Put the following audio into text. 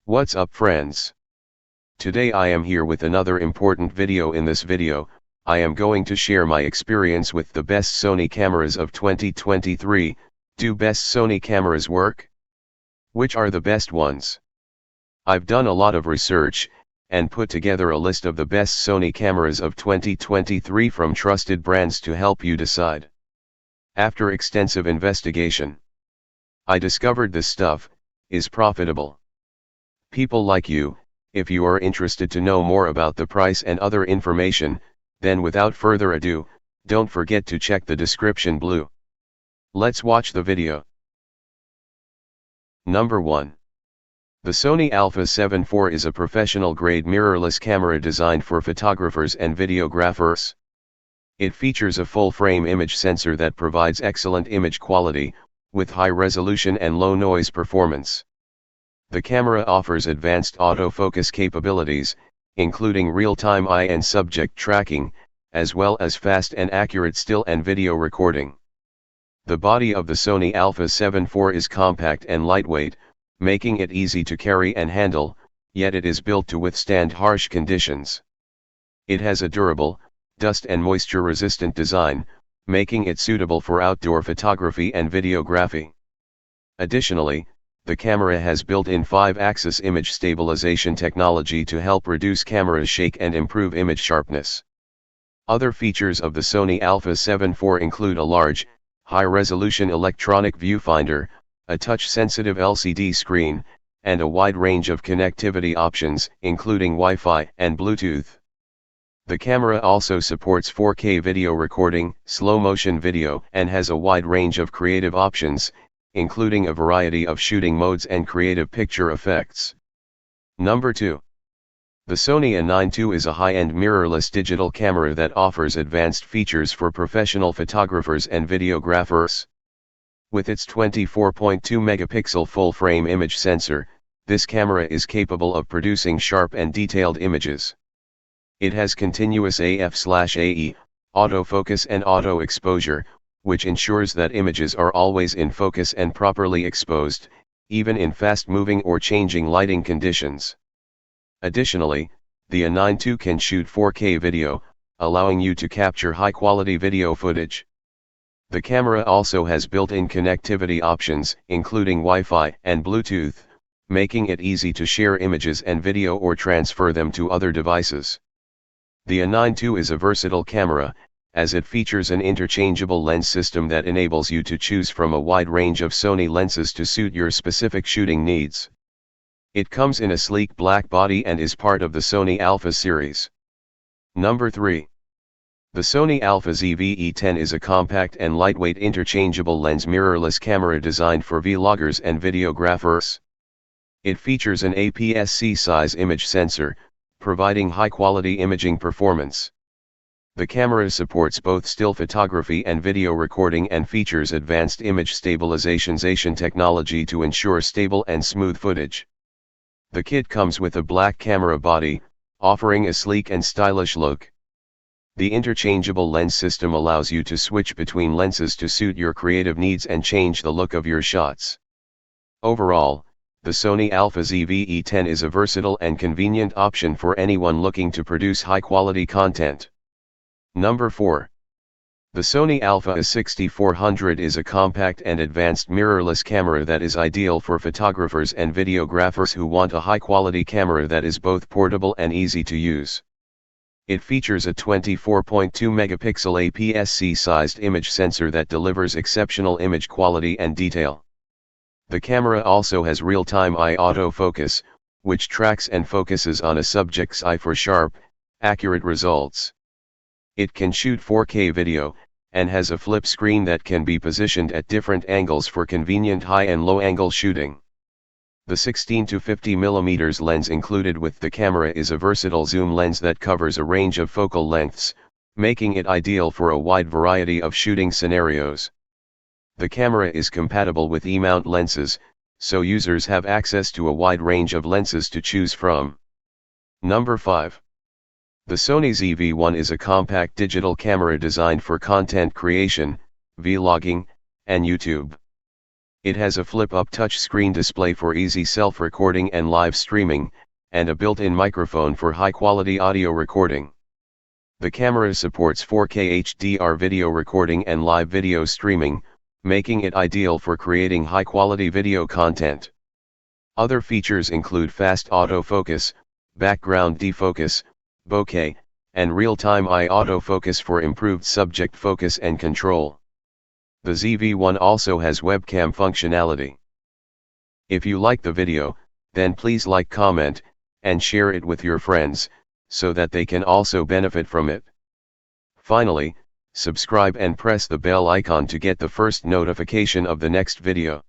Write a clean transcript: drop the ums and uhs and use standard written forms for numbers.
What's up friends? Today I am here with another important video. In this video, I am going to share my experience with the best Sony cameras of 2023. Do best Sony cameras work? Which are the best ones? I've done a lot of research, and put together a list of the best Sony cameras of 2023 from trusted brands to help you decide. After extensive investigation, I discovered this stuff is profitable. People like you, if you are interested to know more about the price and other information, then without further ado, don't forget to check the description below. Let's watch the video. Number 1. The Sony Alpha 7 IV is a professional-grade mirrorless camera designed for photographers and videographers. It features a full-frame image sensor that provides excellent image quality, with high resolution and low noise performance. The camera offers advanced autofocus capabilities, including real-time eye and subject tracking, as well as fast and accurate still and video recording. The body of the Sony Alpha 7 IV is compact and lightweight, making it easy to carry and handle, yet it is built to withstand harsh conditions. It has a durable, dust and moisture-resistant design, making it suitable for outdoor photography and videography. Additionally, the camera has built-in 5-axis image stabilization technology to help reduce camera shake and improve image sharpness. Other features of the Sony Alpha 7 IV include a large, high-resolution electronic viewfinder, a touch-sensitive LCD screen, and a wide range of connectivity options, including Wi-Fi and Bluetooth. The camera also supports 4K video recording, slow-motion video, and has a wide range of creative options, including a variety of shooting modes and creative picture effects. Number 2. The Sony A9 II is a high-end mirrorless digital camera that offers advanced features for professional photographers and videographers. With its 24.2-megapixel full-frame image sensor, this camera is capable of producing sharp and detailed images. It has continuous AF/AE, autofocus and auto exposure, which ensures that images are always in focus and properly exposed, even in fast-moving or changing lighting conditions. Additionally, the A9 II can shoot 4K video, allowing you to capture high-quality video footage. The camera also has built-in connectivity options, including Wi-Fi and Bluetooth, making it easy to share images and video or transfer them to other devices. The A9 II is a versatile camera, as it features an interchangeable lens system that enables you to choose from a wide range of Sony lenses to suit your specific shooting needs. It comes in a sleek black body and is part of the Sony Alpha series. Number 3. The Sony Alpha ZV-E10 is a compact and lightweight interchangeable lens mirrorless camera designed for vloggers and videographers. It features an APS-C size image sensor, providing high-quality imaging performance. The camera supports both still photography and video recording and features advanced image stabilization technology to ensure stable and smooth footage. The kit comes with a black camera body, offering a sleek and stylish look. The interchangeable lens system allows you to switch between lenses to suit your creative needs and change the look of your shots. Overall, the Sony Alpha ZV-E10 is a versatile and convenient option for anyone looking to produce high-quality content. Number 4. The Sony Alpha A6400 is a compact and advanced mirrorless camera that is ideal for photographers and videographers who want a high-quality camera that is both portable and easy to use. It features a 24.2-megapixel APS-C sized image sensor that delivers exceptional image quality and detail. The camera also has real-time eye autofocus, which tracks and focuses on a subject's eye for sharp, accurate results. It can shoot 4K video, and has a flip screen that can be positioned at different angles for convenient high and low angle shooting. The 16 to 50 mm lens included with the camera is a versatile zoom lens that covers a range of focal lengths, making it ideal for a wide variety of shooting scenarios. The camera is compatible with E-mount lenses, so users have access to a wide range of lenses to choose from. Number 5. The Sony ZV-1 is a compact digital camera designed for content creation, vlogging, and YouTube. It has a flip-up touchscreen display for easy self-recording and live streaming, and a built-in microphone for high-quality audio recording. The camera supports 4K HDR video recording and live video streaming, making it ideal for creating high-quality video content. Other features include fast autofocus, background defocus, bokeh, and real-time eye autofocus for improved subject focus and control. The ZV-1 also has webcam functionality. If you like the video, then please like, comment, and share it with your friends, so that they can also benefit from it. Finally, subscribe and press the bell icon to get the first notification of the next video.